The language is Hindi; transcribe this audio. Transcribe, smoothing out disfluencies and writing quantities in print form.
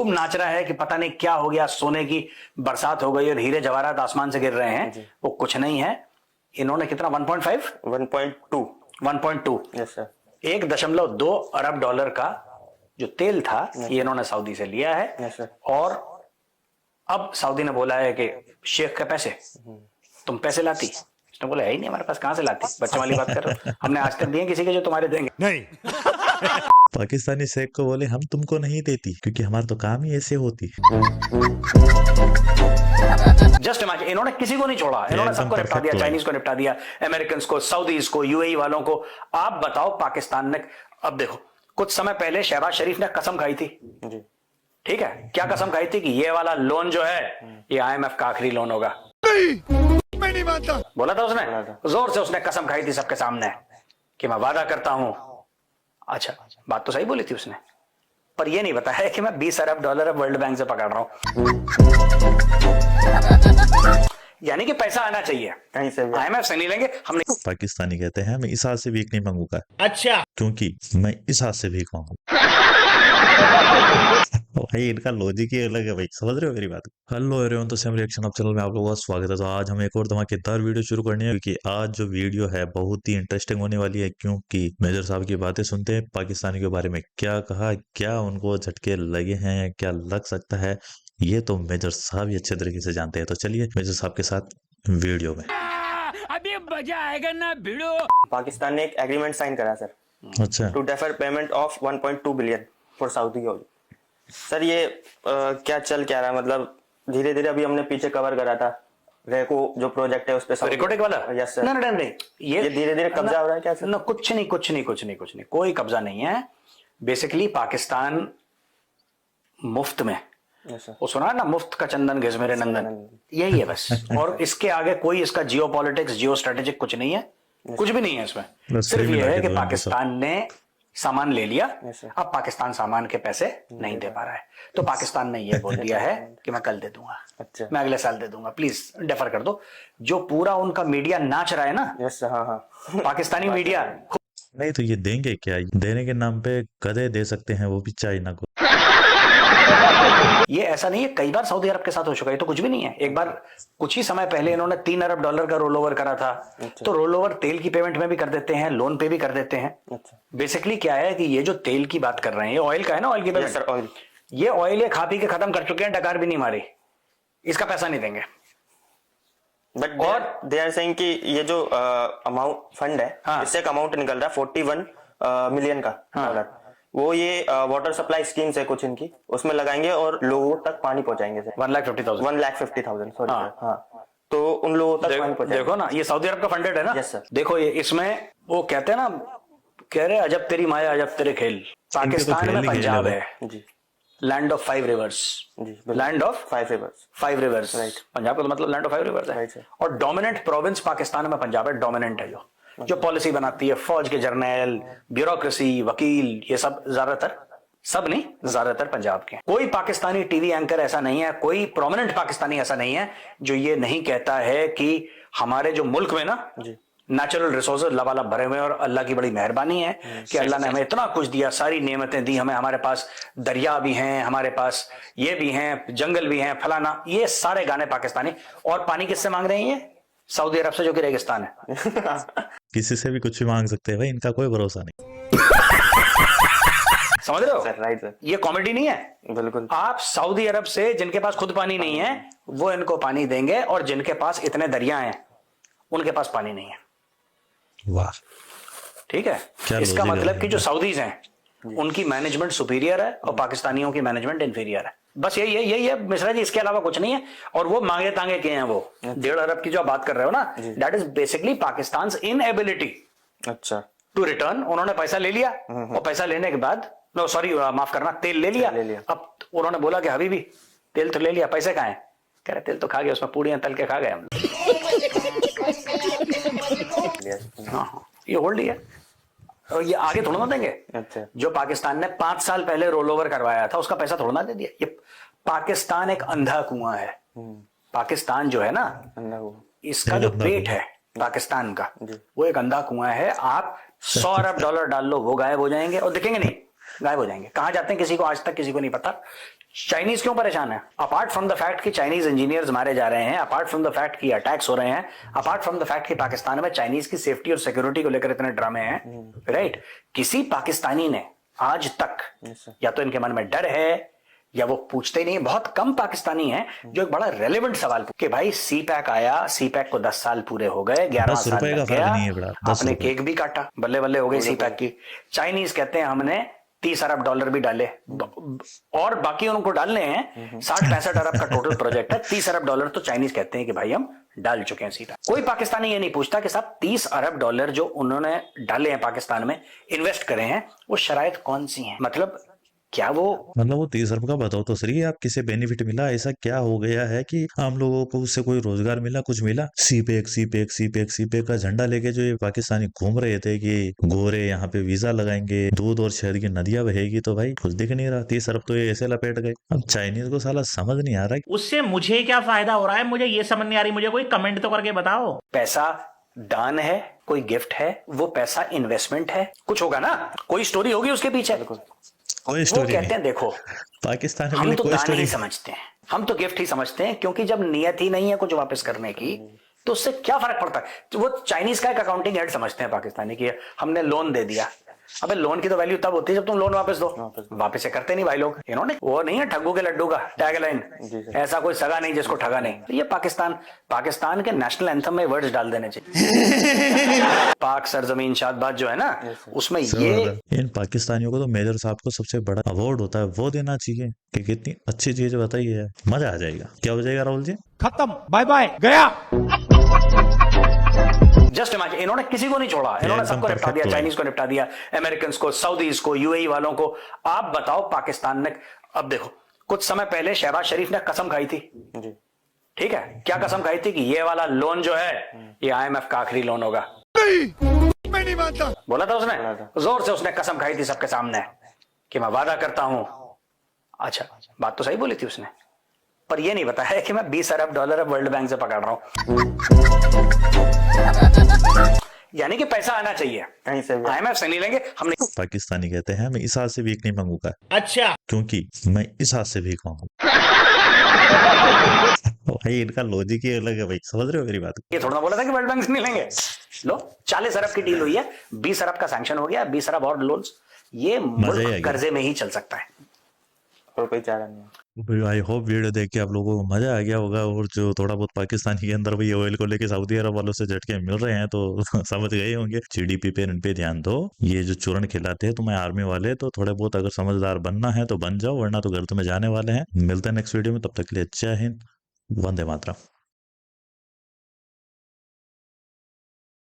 खूब नाच रहा है कि पता नहीं क्या हो गया, सोने की बरसात हो गई और हीरे जवाहरात आसमान से गिर रहे हैं। वो कुछ नहीं है। इन्होंने कितना 1.5 1.2 यस सर 1.2 अरब डॉलर का जो तेल था ये इन्होंने सऊदी से लिया है। यस सर और अब सऊदी ने बोला है कि शेख के पैसे तुम पैसे लाती। उसने बोला है ही नहीं हमारे पास, कहां से लाती, बच्चों वाली बात कर रहे हो, हमने आज तक दिए किसी के जो तुम्हारे देंगे नहीं। पाकिस्तानी शेख को बोले हम तुमको नहीं देती क्योंकि हमारा तो काम ही ऐसे होती। जस्ट इमेजिन, इन्होंने किसी को नहीं छोड़ा, इन्होंने सबको निपटा दिया, चाइनीज को निपटा दिया, अमेरिकन को, सऊदीज को, यूएई वालों को। आप बताओ पाकिस्तान ने, अब देखो कुछ समय पहले शहबाज शरीफ ने कसम खाई थी जी ठीक है, क्या कसम खाई थी कि ये वाला लोन जो है ये आईएमएफ का आखिरी लोन होगा। मैं नहीं मानता। बोला था उसने, जोर से उसने कसम खाई थी सबके सामने कि मैं वादा करता हूं। अच्छा, बात तो सही बोली थी उसने, पर ये नहीं बताया कि मैं 20 अरब डॉलर अब वर्ल्ड बैंक से पकड़ रहा हूं। यानी कि पैसा आना चाहिए कहीं से भी। आईएमएफ से नहीं लेंगे हम। पाकिस्तानी कहते हैं मैं इस हाथ से भीख नहीं मांगूंगा अच्छा, क्योंकि मैं इस हाथ से भीख मांगू। भाई इनका लॉजिक ही अलग है भाई, समझ रहे हो मेरी बात। हेलो एवरीवन, तो सेम रिएक्शन ऑफ चैनल में आप लोगों का स्वागत है। तो आज हम एक और धमाकेदार वीडियो शुरू करनी है क्योंकि आज जो वीडियो है बहुत ही इंटरेस्टिंग होने वाली है, क्योंकि मेजर साहब की बातें सुनते हैं पाकिस्तानी के बारे में, क्या कहा, क्या उनको झटके लगे हैं, क्या लग सकता है, ये तो मेजर साहब ही अच्छे तरीके से जानते हैं। तो चलिए मेजर साहब के साथ वीडियो में। अभी मजा आएगा ना भिड़ो। पाकिस्तान ने एक एग्रीमेंट साइन करा सर अच्छा, to defer payment of 1.2 billion for Saudi oil. Sir ये क्या चल क्या रहा है, मतलब धीरे धीरे अभी हमने पीछे कवर करा था रेको जो प्रोजेक्ट है उस पे रिकॉर्डिंग वाला। Yes sir. नहीं नहीं नहीं, ये धीरे धीरे कब्जा हो रहा है क्या सर? ना, कुछ नहीं, कोई कब्जा नहीं है। बेसिकली पाकिस्तान मुफ्त में, यस सर वो सुना ना, मुफ्त का चंदन घिस मेरे नंदन, यही है बस। और इसके आगे कोई इसका जियो पॉलिटिक्स, जियो स्ट्रेटेजिक कुछ नहीं है, कुछ भी नहीं है इसमें। बस सिर्फ फ्री ये में है लाके कि दो इनको पाकिस्तान ने सामान ले लिया, Yes, sir. अब पाकिस्तान सामान के पैसे नहीं दे पा रहा है, तो पाकिस्तान ने ये बोल दिया है कि मैं कल दे दूंगा, अच्छा। मैं अगले साल दे दूंगा, प्लीज डेफर कर दो। जो पूरा उनका मीडिया नाच रहा है ना, यस सर हाँ हाँ पाकिस्तानी मीडिया, नहीं तो ये देंगे क्या? देने के नाम पे गधे दे सकते हैं, वो भी चाइना को। ये ऐसा नहीं है, कई बार सऊदी अरब के साथ हो चुका है, तो कुछ भी नहीं है। एक बार कुछ ही समय पहले इन्होंने 3 अरब डॉलर का रोल ओवर करा था। तो रोल ओवर तेल की पेमेंट में भी कर देते हैं, लोन पे भी कर देते हैं। अच्छा बेसिकली क्या है कि ये जो तेल की बात कर रहे हैं, ये ऑयल का है ना, ऑयल की यस पेमेंट। सर ऑयल ये ऑयल ये खा पी के खत्म कर चुके हैं, डकार भी नहीं मारी, इसका पैसा नहीं देंगे। बट और दे आर सेइंग कि ये जो अमाउंट फंड है हाँ। इससे एक अमाउंट निकल रहा है 41 मिलियन का डॉलर, वो ये वाटर सप्लाई स्कीम्स है कुछ इनकी, उसमें लगाएंगे और लोगों तक पानी पहुंचाएंगे सर। 1,50,000 1,50,000 सॉरी हाँ। हाँ, तो उन लोगों तक पानी पहुंचाएंगे। देखो ना, ये सऊदी अरब का फंडेड है ना। Yes, sir. देखो ये इसमें वो कहते हैं ना, कह रहे अजब तेरी माया अजब तेरे खेल। पाकिस्तान खेल में ही खेल पंजाब है है, जी लैंड ऑफ 5 रिवर्स, जी बिल्कुल। Land of 5 reverse 5 reverse. Right. Punjab का तो मतलब लैंड ऑफ 5 रिवर्स है। Right, sir. और डोमिनेंट प्रोविंस पाकिस्तान में पंजाब है, डोमिनेंट है जो पॉलिसी बनाती है, फौज के जर्नैल, ब्यूरोक्रेसी, वकील, ये सब ज्यादातर, सब नहीं ज्यादातर पंजाब के। कोई पाकिस्तानी टीवी एंकर ऐसा नहीं है, कोई प्रोमिनेंट पाकिस्तानी ऐसा नहीं है जो ये नहीं कहता है कि हमारे जो मुल्क में ना जी नेचुरल रिसोर्सेज लबालब भरे हुए हैं और अल्लाह की बड़ी मेहरबानी है कि अल्लाह ने हमें इतना कुछ दिया, सारी नेमतें दी हमें, हमारे पास दरिया भी हैं, हमारे पास ये भी हैं, जंगल भी हैं, फलाना, ये सारे गाने पाकिस्तानी। और पानी किससे मांग रहे हैं ये? सऊदी अरब से, जो कि रेगिस्तान है। किसी से भी कुछ भी मांग सकते हैं भाई, इनका कोई भरोसा नहीं। समझ रहे हो? सर राइट सर ये कॉमेडी नहीं है। बिल्कुल। आप सऊदी अरब से जिनके पास खुद पानी नहीं है वो इनको पानी देंगे, और जिनके पास इतने दरिया हैं उनके पास पानी नहीं है। वाह, ठीक है, क्या इसका logic मतलब है। कि जो सऊदीज हैं उनकी मैनेजमेंट सुपीरियर है और पाकिस्तानियों की मैनेजमेंट इंफीरियर है। बस यही है मिश्रा जी, इसके अलावा कुछ नहीं है। और वो मांगे तांगे के हैं, वो 1.5 अरब की जो आप बात कर रहे हो ना, that is basically Pakistan inability अच्छा टू रिटर्न। उन्होंने पैसा ले लिया और पैसा लेने के बाद, नो सॉरी माफ करना, तेल ले लिया। अब उन्होंने बोला कि हबीबी तेल तो ले लिया, पैसे कहाँ हैं? कह रहे तेल तो खा गए, उसमें पूड़ियां तल के खा गए हम। हाँ, ये होल्ड है और ये आगे थोड़ा ना देंगे। अच्छा जो पाकिस्तान ने 5 साल पहले रोल ओवर करवाया था उसका पैसा थोड़ा ना दे दिया। ये पाकिस्तान एक अंधा कुआं है। पाकिस्तान जो है ना, इसका जो पेट है पाकिस्तान का, वो एक अंधा कुआं है। आप 100 अरब डॉलर डाल लो, वो गायब हो जाएंगे और दिखेंगे नहीं, गायब हो जाएंगे। कहां जाते हैं किसी को आज तक किसी को नहीं पता। चाइनीज क्यों परेशान है? अपार्ट फ्रॉम द फैक्ट कि चाइनीज इंजीनियर्स मारे जा रहे हैं, अपार्ट फ्रॉम द फैक्ट कि अटैक्स हो रहे हैं, अपार्ट फ्रॉम द फैक्ट कि पाकिस्तान में चाइनीज की सेफ्टी और सिक्योरिटी को लेकर इतने ड्रामे हैं, राइट? किसी पाकिस्तानी ने आज तक या तो इनके मन में डर है या वो पूछते ही नहीं। बहुत कम पाकिस्तानी हैं जो एक बड़ा रेलेवेंट सवाल कि भाई सी पैक आया, सी पैक को 10 साल पूरे हो गए, 11 10 साल रुपए का लग फर्क गया, नहीं है बड़ा, 10 आपने रुपए। केक भी काटा, बल्ले बल्ले हो गई सी पैक की। चाइनीज कहते हैं हमने 30 अरब डॉलर भी डाले और बाकी उनको डालने हैं 60-65 अरब का टोटल प्रोजेक्ट है। 30 अरब डॉलर तो चाइनीज कहते हैं कि भाई हम डाल चुके हैं सीधा। कोई पाकिस्तानी ये नहीं पूछता कि साहब 30 अरब डॉलर जो उन्होंने डाले हैं पाकिस्तान में, इन्वेस्ट करे हैं, वो शराइत कौन सी हैं? मतलब क्या वो मतलब वो 30 अरब का बताओ तो सही, आप किसे बेनिफिट मिला? ऐसा क्या हो गया है कि आम लोगों को उससे कोई रोजगार मिला, कुछ मिला? सीपेक सीपेक सीपेक सीपेक का झंडा लेके जो ये पाकिस्तानी घूम रहे थे कि गोरे यहाँ पे वीजा लगाएंगे, दूध और शहद की नदियां बहेगी, तो भाई कुछ दिख नहीं रहा। 30 अरब तो ये ऐसे लपेट गए। अब चाइनीज को साला समझ नहीं आ रहा कि उससे मुझे क्या फायदा हो रहा है, मुझे ये समझ नहीं आ रही। मुझे कोई कमेंट तो करके बताओ। पैसा दान है, कोई गिफ्ट है, वो पैसा इन्वेस्टमेंट है, कुछ होगा ना, कोई स्टोरी होगी उसके पीछे। कोई वो स्टोरी कहते नहीं। हैं देखो पाकिस्तान हम में तो कोई दान स्टोरी ही समझते हैं, हम तो गिफ्ट ही समझते हैं, क्योंकि जब नियत ही नहीं है कुछ वापस करने की तो उससे क्या फर्क पड़ता है? तो वो चाइनीज का एक अकाउंटिंग हेड समझते हैं पाकिस्तानी की, हमने लोन दे दिया। अबे लोन की तो वैल्यू तब होती है जब तुम लोन वापस दो। वापस से करते नहीं भाई लोग। इन्होंने वो नहीं है ठग्गू के लड्डू का टैगलाइन, ऐसा कोई सगा नहीं जिसको ठगा नहीं। तो ये पाकिस्तान के नेशनल एंथम में वर्ड्स डाल देने चाहिए। पाक सरजमीन शादबाद जो है ना, उसमें ये इन पाकिस्तानियों को तो मेजर साहब को सबसे बड़ा अवार्ड होता है, वो देना चाहिए कि कितनी अच्छी चीज बताई है। मजा आ जाएगा। क्या हो जाएगा राहुल जी? खत्म, बाय बाय, गया। जस्ट इमेजिन, इन्होंने किसी को नहीं छोड़ा, इन्होंने सबको निपटा दिया, चाइनीज को निपटा दिया, अमेरिकन को, सऊदीज को, यूएई वालों को। आप बताओ पाकिस्तान ने, अब देखो कुछ समय पहले शहबाज शरीफ ने कसम खाई थी, ठीक है, क्या कसम खाई थी कि ये वाला लोन जो है ये IMF का आखिरी लोन होगा। नहीं, मैं नहीं मानता। बोला था उसने, जोर से उसने कसम खाई थी सबके सामने कि मैं वादा करता हूं। अच्छा, बात तो सही बोली थी उसने, पर ये नहीं बताया कि मैं 20 अरब डॉलर अब वर्ल्ड बैंक से पकड़ रहा हूं। यानी कि पैसा आना चाहिए, कहीं से भी। IMF से नहीं लेंगे हम। पाकिस्तानी कहते हैं मैं इस हाथ से भीख नहीं मांगूंगा, अच्छा, क्योंकि मैं इस हाथ से भीख मांगू। भाई इनका लॉजिक ही अलग है भाई, समझ रहे हो मेरी बात? ये थोड़ा बोला था कि वर्ल्ड बैंक से नहीं लेंगे। लो 40 अरब की डील हुई है, 20 अरब का सैंक्शन हो गया, 20 अरब और लोन्स। ये मजा ही आ मुल्क गया। कर्जे में ही चल सकता है। और कोई चारा नहीं। आई होप वीडियो देख के आप लोगों को मजा आ गया होगा, और जो थोड़ा बहुत पाकिस्तानी के अंदर भाई ऑयल को लेके सऊदी अरब वालों से झटके मिल रहे हैं तो समझ गए होंगे। GDP पे इन पे ध्यान दो। ये जो चूरन खिलाते हैं तुम्हें आर्मी वाले, तो थोड़े बहुत अगर समझदार बनना है तो बन जाओ, वरना तो घर तुम्हें जाने वाले हैं। मिलते हैं नेक्स्ट वीडियो में, तब तक के लिए जय हिंद, वंदे मातरम।